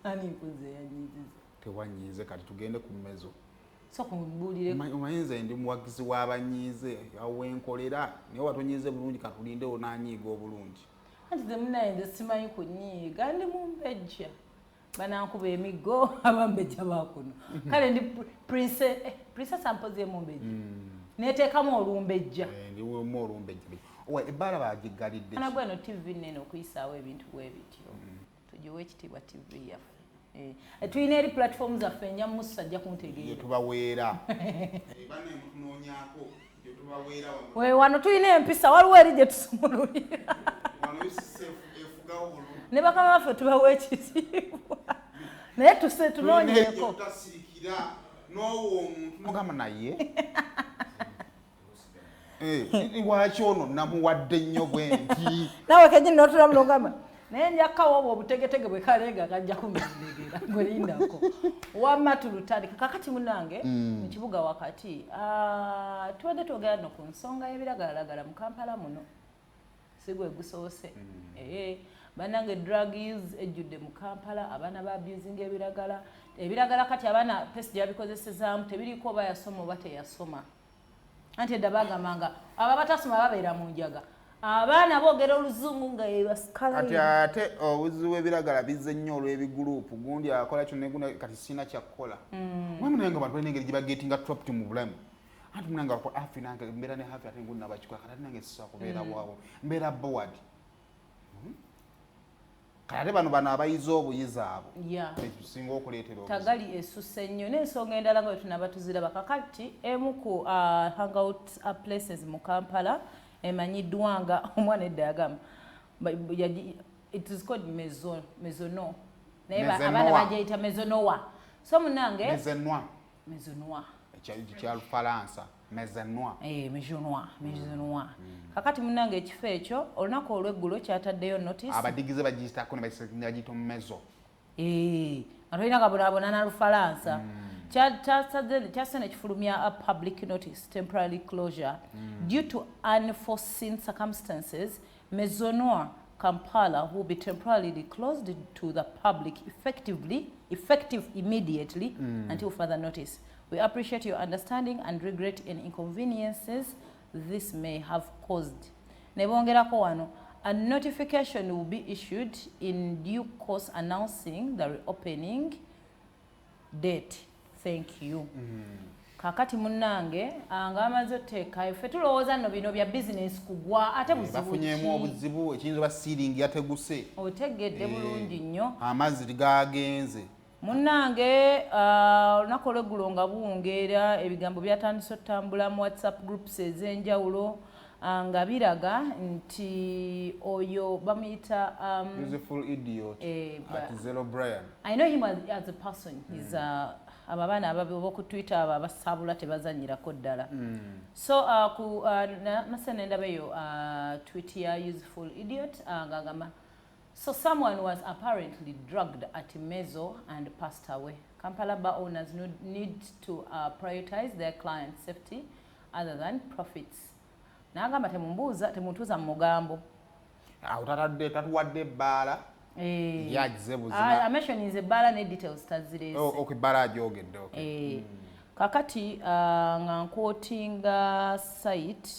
Ani mpuze yanyiziza. Tewanyize kati tugende ku Mezo. So kumbuulire. Omanyize ndi muwagizi w'abanyize awenkolera niwe watonyize bulungi katulinde onanyiiga obulungi. Anti ze munaye nze simanyi kunyiiga ndi mumbejja. Banankuba emiggo abambejja bakuno. Kale ndi princess ampoze mumbejja. Neteekamu olumbejja. Ndiwemu olumbejja. Bbaala bagigalidde. Ana bweno TV nene okuyisaawo ebintu bwebityo. Tugiwe ekitiibwa TV yaffe. Tulina eri platform zaffe enja musa ajja kuntegeera. Ye tubaweera. Bane mutunoonyaako ye tubaweera wano. Wano tulina empisa waliwo eri gye tusumululira. Wano efugawo bulungi. Ne bakama baffe tubawa ekitiibwa. Naye tunoonyeeko. Otasirikira n'owo omuntu mugamba naye. Lwaki ono namuwadde nnyo bwenti. Naawe kenyini n'otula mulongama. Naye njakkawo obwo obutegetege bwe kalenga kajja kumbegera gwelindako. Wamma tulutandika kakati munange mu kibuga wakati. Tubadde twogera no ku nsonga y'ebiragalalagala mu Kampala muno. Sigwe gusoose. Bannange drug use ejjudde mu Kampala, abaana ba abusing ebiragala. Ebiragala kati abaana pesi gyabikozesezaamu tebiriko oba yasoma oba teyasoma. Anti edda bagamanga aba batasoma babeera mu njaga. Abaana boogera oluzungu nga yebasikala. Ate obuzibu bw'ebiragala bizze nnyo olw'ebiguruupu gundi akola kyo negundi kati sina kyakkola. Mwemunanga abantu balina engeri gye bagetinga trapped mu bulamu. Anti munanga ko afi nange mbeera ne hafi ate ngundi nabakikola kati nange sisa kubeera bwawo. Mbeera board. Kale bano abayize obuyizi abo. Singa okuleetera obuzibu. Tagali esusse nnyo n'ensonga endala nga tunaba tuziraba kakati emu ku hangout places mu Kampala emanyiddwa nga omwana edda yagamba. It is called Mezo, Mezono. Naye abaana bagiyita Mezonoa. So munange Mezonoa. Ekya Lufalansa. Mezonoa. Mezonoa. Kakati munange ekifo ekyo olunaku olw'eggulo kyataddeyo notice. Abadigize bagiyitako ne bagiyita Mezo. Atolina kabonaabona na Lufalansa. Kyasene kifulumya a public notice, temporary closure. Due to unforeseen circumstances, Mezonoa Kampala will be temporarily closed to the public effective immediately until further notice. We appreciate your understanding and regret any inconveniences this may have caused. Nebongerako wano, a notification will be issued in due course announcing the reopening date. Thank you. Kakati munange ngamaze oteeka ife tulowooza nno bino bya business kugwa ate buzibu bafunyemu obuzibu ekiyinza ba sealing yateguse otegedde bulungi nnyo amazzi gagenze munange olunaku olw'eggulo nga buwungeera ebigambo byatandise otambula mu WhatsApp groups ez'enjawulo nga biraga nti oyo bamuyita beautiful idiot at Zero Brian. I know him as a person. He's abaana aboku Twitter abasabula tebazanyirako ddala. So ku nasene ndabeyo tweet ya useful idiot ngagamba. So someone was apparently drugged at Mezo and passed away. Kampala bar owners need to prioritize their clients' safety other than profits. Nagamba temuntuuza mu mugambo. Tatuwadde Bbaala. Yagize buzima. Ameshonize Bbaala ne details tazirese. Okay, Bbaala agyogedde. Okay. Kakati nga nkwotinga site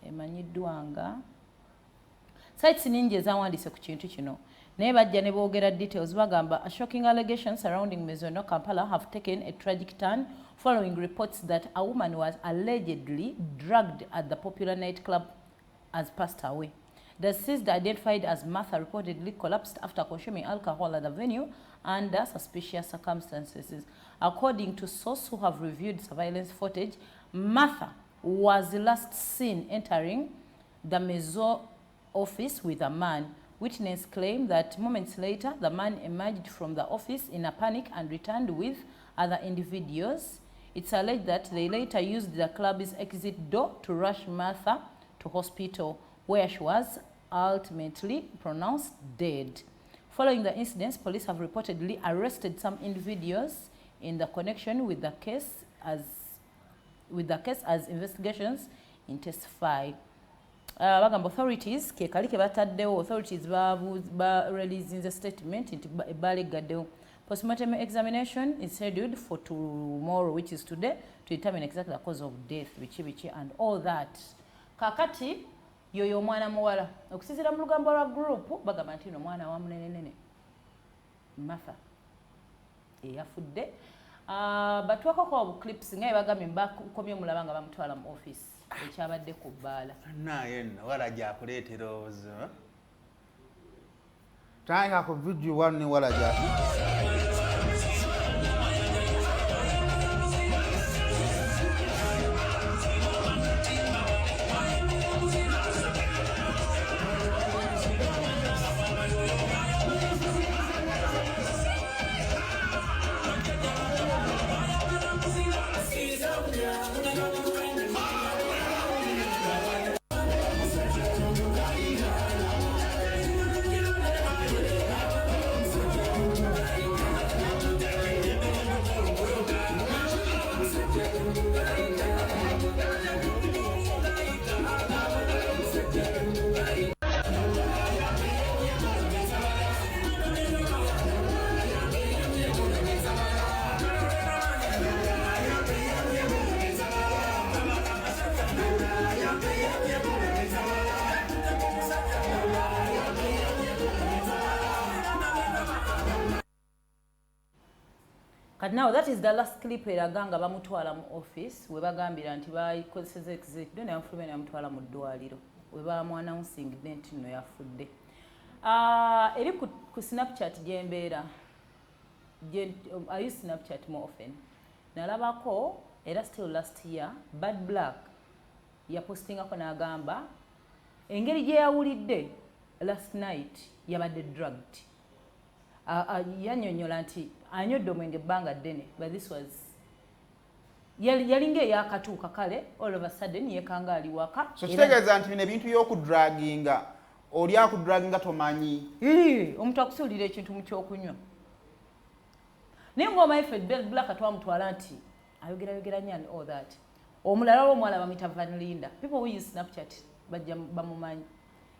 emanyiddwa nga sites ningi ezawandiise ku kintu kino. Naye bajja ne boogera details bagamba shocking allegations surrounding Mezo Kampala have taken a tragic turn following reports that a woman was allegedly drugged at the popular nightclub has passed away. The deceased, identified as Martha, reportedly collapsed after consuming alcohol at the venue under suspicious circumstances. According to sources who have reviewed surveillance footage, Martha was last seen entering the Mezo office with a man. Witnesses claim that moments later, the man emerged from the office in a panic and returned with other individuals. It's alleged that they later used the club's exit door to rush Martha to hospital, where she was ultimately pronounced dead. Following the incidents, police have reportedly arrested some individuals in the connection with the case as investigations intensify. bagamba authorities ke kali ke bataddewo authorities ba releasing the statement nti Bbaala eggaddewo. Postmortem examination is scheduled for tomorrow, which is today, to determine exactly the cause of death, bichi and all that. Kakati yoyo mwana muwala okusizira mu lugambo lwa group bagamba nti no mwana wa munenenene Martha Eyafudde. Batwako kwa clips ngaye bagambye bakomye mulaba nga bamutwala mu office ekyabadde ku Bbaala. Naye nno walaja akuleetera obuzo. Tayika ku video wani walaja. But now that is the last clip eraga nga bamutwala mu office we bagambira nti bakozeseza exit ne bamufulumya bamutwala mu ddwaliro we bamu-announcing nti nno yafudde. Eri ku Snapchat gyembeera I use Snapchat more often. Nalabako era still last year Bad Black yapostingako n'agamba engeri gye yawulidde last night yabadde drugged. Yanyonyola nti anyodde omwenge ebbanga ddene, but this was yalinga eyakatuuka kale all of a sudden yekanga ali waka. So kitegeeza nti bino ebintu y'okudraginga oli akudraginga tomanyi. Omuntu akusuulira ekintu mu kyokunywa. Naye ng'oma yaffe Bad Black twamutwala nti ayogera nnyo and all that. Omulala w'omuwala bamuyita Van Linda. People who use Snapchat bajja bamumanyi.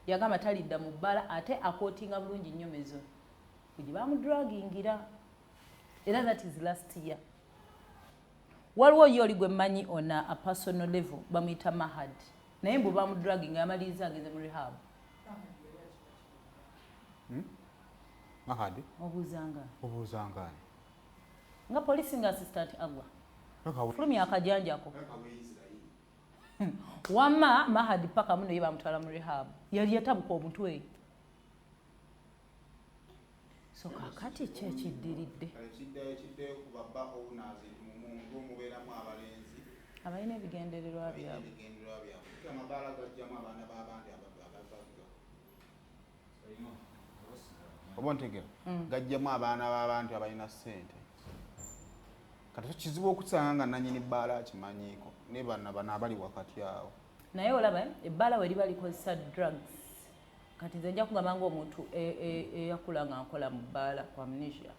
Yagamba talidda mu Bbaala ate akootinga bulungi nnyo Mezo. Kuji bamudragingira. Era that is last year. Waliwo yoli gwe mmanyi on a personal level bamuyita Mahad. Naye mbu bamudraginga amaliriza ageze mu rehab. Mahad? Obuuzanga. Nga police nga assistant agwa. Fulumya akajanjako. Wamma Mahad paka muno ye bamutwala mu rehab. Yali yatabuka omutwe. So kakati kyekiddiridde. Abalina ebigendererwa byabwe. Oba ntegera gajjamu abaana b'abantu abalina ssente. Kati kizibu okusanga nga nannyini Bbaala akimanyiiko ne bano abali wakati awo. Naye olaba Bbaala we liba likozesa drugs. Kati nze nja kugamba ng'omuntu eyakula nga nkola mu Bbaala kwa amnesia.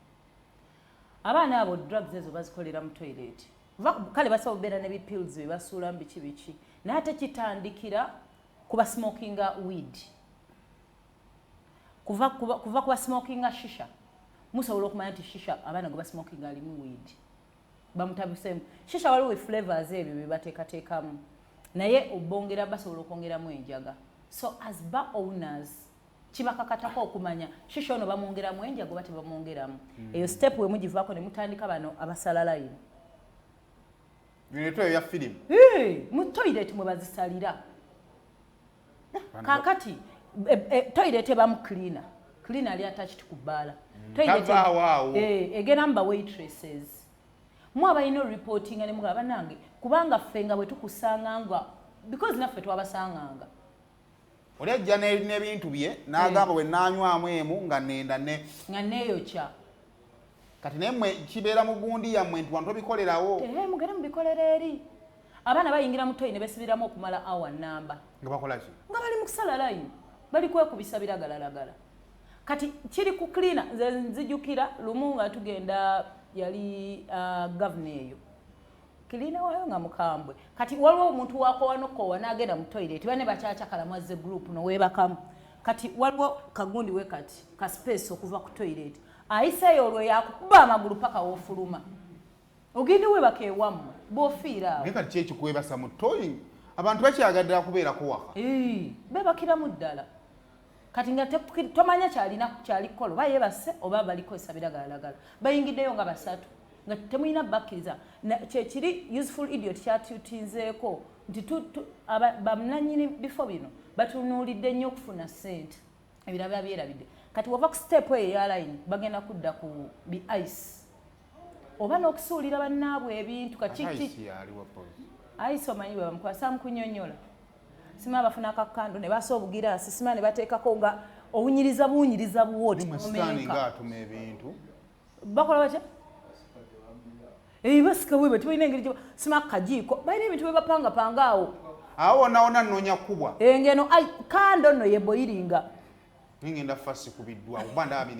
Abaana abo drugs ezo bazikolera mu toilet. Kale basobola okubeera ne bipills bye basuula mu biki. Naye ate kitandikira kuba smokinga weed. Kuva kuba smokinga shisha. Musobola okumanya nti shisha abaana gwe basmokinga alimu weed. Bamutabisemu. Shisha waliwo flavors ebyo bye bateekateekamu. Naye obongera basobola okwongeramu enjaga. So as bar owners kibakakatako okumanya shisha ono bamwongeramu enjaga oba tebamwongeramu. Eyo step we mugivaako ne mutandika bano abasala line. Bino ya film. Mu toilet mwe bazisalira. Kakati toilet ebamu cleaner. Cleaner ali attached ku Bbaala. Toilet egera mba waitresses. Mu abalina reporting ne mugaba nange kubanga ffenga bwe tukusanga nga because naffe twabasanganga. Oli ajja n'ebintu bye n'agamba bwe naanywamu emu nga nenda ne nga neeyokya. Kati naye mmwe kibeera mu gundi yammwe nti wantu obikolerawo. Mugere mubikolera eri. Abaana bayingira mu toyi ne besibiramu okumala awa namba. Nga bakola ki? Nga bali mu kusala line. Bali kwekubisa biragalalagala. Kati kiri ku cleaner nzijukira lumu nga tugenda yali governor eyo. kirina wayo nga mukambwe kati waliwo omuntu wakowanokkowa n'agenda mu toilet bane bakyacakala mwazze group nowebakamu kati waliwo kagundi we kati ka space okuva ku toilet ayiseeyo olwo yakukuba amagulu paka wofuluma ogende webaka ewammwe bw'ofiira awo kati kyekyo kwebasa mu toyi abantu bakyagadde kubeerako waka bebakiramu ddala kati nga tomanya kyali kukolo ba yebase oba balikozesa biragalalagala bayingiddeyo nga basatu nga temulina bakkiriza kyekiri useful idiot kyatutinzeeko nti bamunanyini bifo bino batunuulidde nnyo okufuna ssente ebiraba byerabidde kati wava ku step eyo eya line bagenda kudda ku bi ice oba n'okusuulira bannaabwe ebintu kakiki ice omanyi bwe bamukwasa mukunyonyola sima bafuna akakando ne basa obugiraasi sima ne bateekako nga obunyiriza buwoti atuma ebintu bakola batya basika bwe tebalina engeri sima kajiiko balina ebintu bye bapangapanga awo wonna nnoonya kkubwa engeno kando nno yeboyiringa ngenda fasi kubiddwa kuba ndaba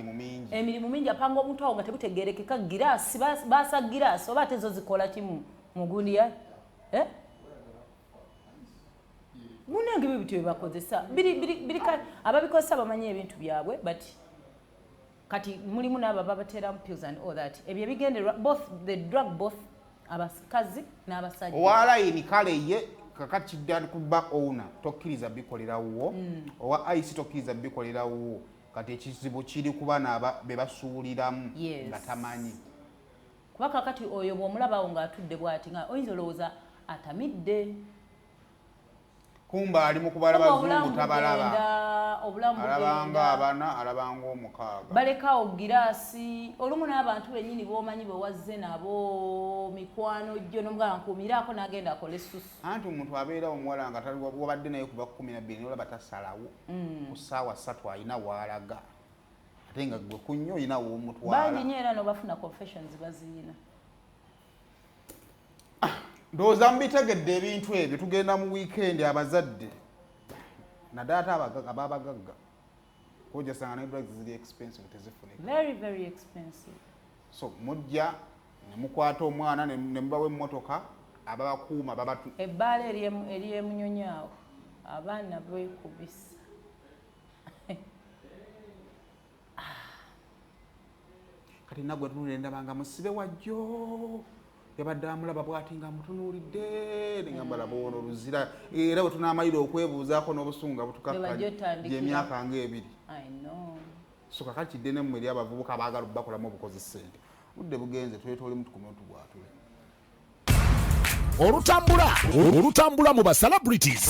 emirimu mingi apanga omuntu awo nga tebutegerekeka giraasi baasa giraasi oba ate zo zikola kimu mugundiya munange bibityo byebakozesa ababikozesa bamanyi ebintu byabwe but kati mulimu n'abo babateramu pills and all that ebyo bigenderwa both abakazi n'abasajja owalayini kale ye kakati kiddali kuba owuna tokkiriza bikolera wuwo owa ice tokkiriza bikolera wuwo kati ekizibu kiri ku bana be basuuliramu nga tamanyi kuba kakati oyo bw'omulabawo ng'atudde bw'ati nga oyinza olowooza atamidde kumba ali mu kubala bazungu tabalaba alabanga abana alabanga omukaaga balekawo giraasi olumu n'abantu bennyini b'omanyi bwe wazze nabo mikwano jjo nomugala nkuumiraako n'agenda akola essusu anti omuntu abeera omuwala nga wabadde naye kuva 12 olaba tasalawo ku ssaawa 3 alina waalaga ate nga gwe kunnyo olina woomutwala bangi nnyo era n'obafuna confessions baziyina ndowooza mubitegedde ebintu ebyo tugenda mu wiikendi abazadde naddala ate ababagagga kojasanga ne drugs ziri expensive tezifunika very expensive so mujja ne mukwata omwana ne mubawa emmotoka ababakuuma ebbaala eri emunyonyaawo abaana beekubisa kati nagwe tunulire ndabanga musibe wajjo yabadde amulaba bw'ati nga mutunuulidde nengamba laba ono oluzira era bwe tunaamalira okwebuuzaako n'obusunga butukakkaje gy'emyaka ng'ebiri so kakati kidde nemmwe eri abavubuka baagala bakolamu obukozi ssente budde bugenze twetole mutukume otubwatule olutambula mu ba celebrities